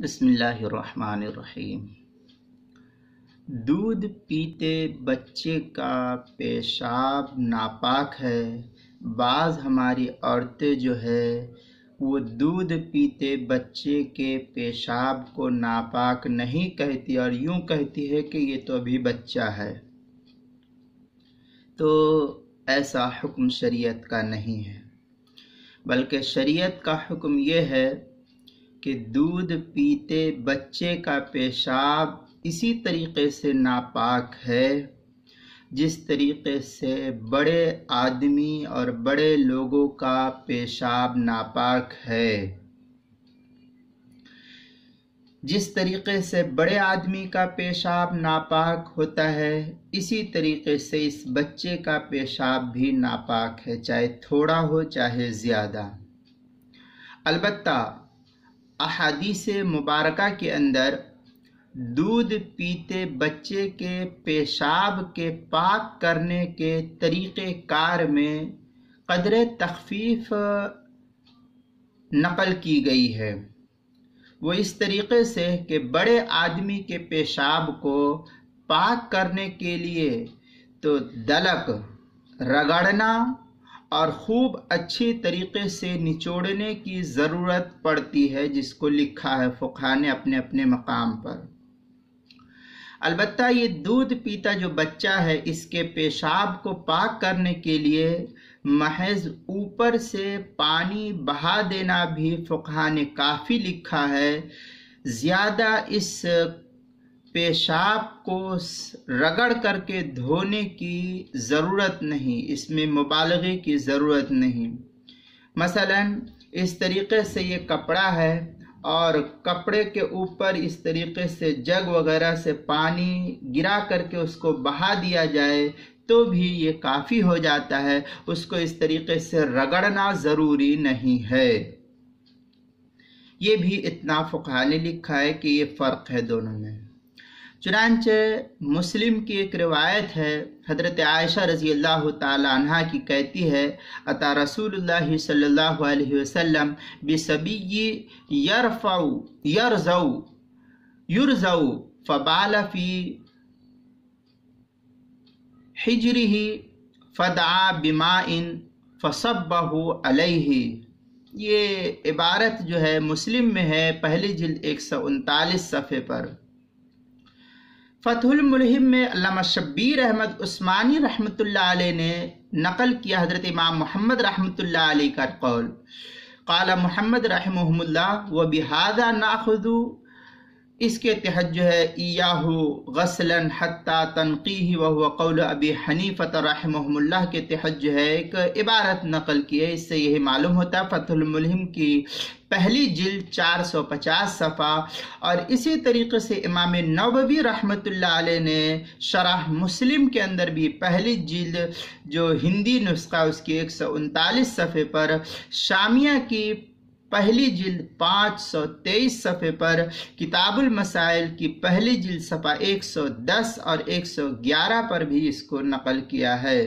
بسم اللہ الرحمن الرحیم۔ دودھ پیتے بچے کا پیشاب ناپاک ہے۔ بعض ہماری عورتیں جو ہے وہ دودھ پیتے بچے کے پیشاب کو ناپاک نہیں کہتی اور یوں کہتی ہے کہ یہ تو ابھی بچہ ہے۔ تو ایسا حکم شریعت کا نہیں ہے، بلکہ شریعت کا حکم یہ ہے کہ دودھ پیتے بچے کا پیشاب اسی طریقے سے ناپاک ہے جس طریقے سے بڑے آدمی اور بڑے لوگوں کا پیشاب ناپاک ہے۔ جس طریقے سے بڑے آدمی کا پیشاب ناپاک ہوتا ہے اسی طریقے سے اس بچے کا پیشاب بھی ناپاک ہے، چاہے تھوڑا ہو چاہے زیادہ۔ البتہ احادیث مبارکہ کے اندر دودھ پیتے بچے کے پیشاب کے پاک کرنے کے طریقہ کار میں قدر تخفیف نقل کی گئی ہے۔ وہ اس طریقے سے کہ بڑے آدمی کے پیشاب کو پاک کرنے کے لیے تو دلک رگڑنا اور خوب اچھی طریقے سے نچوڑنے کی ضرورت پڑتی ہے، جس کو لکھا ہے فقہاء نے اپنے اپنے مقام پر۔ البتہ یہ دودھ پیتا جو بچہ ہے اس کے پیشاب کو پاک کرنے کے لیے محض اوپر سے پانی بہا دینا بھی فقہاء نے کافی لکھا ہے۔ زیادہ اس پیشاب کو رگڑ کر کے دھونے کی ضرورت نہیں، اس میں مبالغے کی ضرورت نہیں۔ مثلا اس طریقے سے یہ کپڑا ہے اور کپڑے کے اوپر اس طریقے سے جگ وغیرہ سے پانی گرا کر کے اس کو بہا دیا جائے تو بھی یہ کافی ہو جاتا ہے، اس کو اس طریقے سے رگڑنا ضروری نہیں ہے۔ یہ بھی اتنا فقہاء نے لکھا ہے کہ یہ فرق ہے دونوں میں۔ چنانچہ مسلم کی ایک روایت ہے، حضرت عائشہ رضی اللہ تعالی عنہ کی کہتی ہے اتا رسول اللہ صلی اللہ علیہ وسلم بصبی یرزو فبال فی حجرہ فدعا بماء فصبہ علیہ۔ یہ عبارت جو ہے مسلم میں ہے، پہلی جلد 139 صفحے پر۔ فتح الملہم میں علامہ شبیر احمد عثمانی رحمۃ اللہ علیہ نے نقل کیا حضرت امام محمد رحمۃ اللہ علیہ کا قول، قال محمد رحمہ اللہ وبہذا ناخذ، اس کے تحت جو ہے ایاہ غسلا حتی تنقیہ وہو قول ابی حنیفہ رحمہ اللہ کے تحت جو ہے ایک عبارت نقل کی ہے۔ اس سے یہی معلوم ہوتا ہے فتح الملہم کی پہلی جلد 450 صفحہ، اور اسی طریقے سے امام نووی رحمۃ اللہ علیہ نے شرح مسلم کے اندر بھی پہلی جلد جو ہندی نسخہ اس کی 139 صفحے پر، شامیہ کی پہلی جلد 523 صفحے پر، کتاب المسائل کی پہلی جلد صفحہ 110 اور 111 پر بھی اس کو نقل کیا ہے۔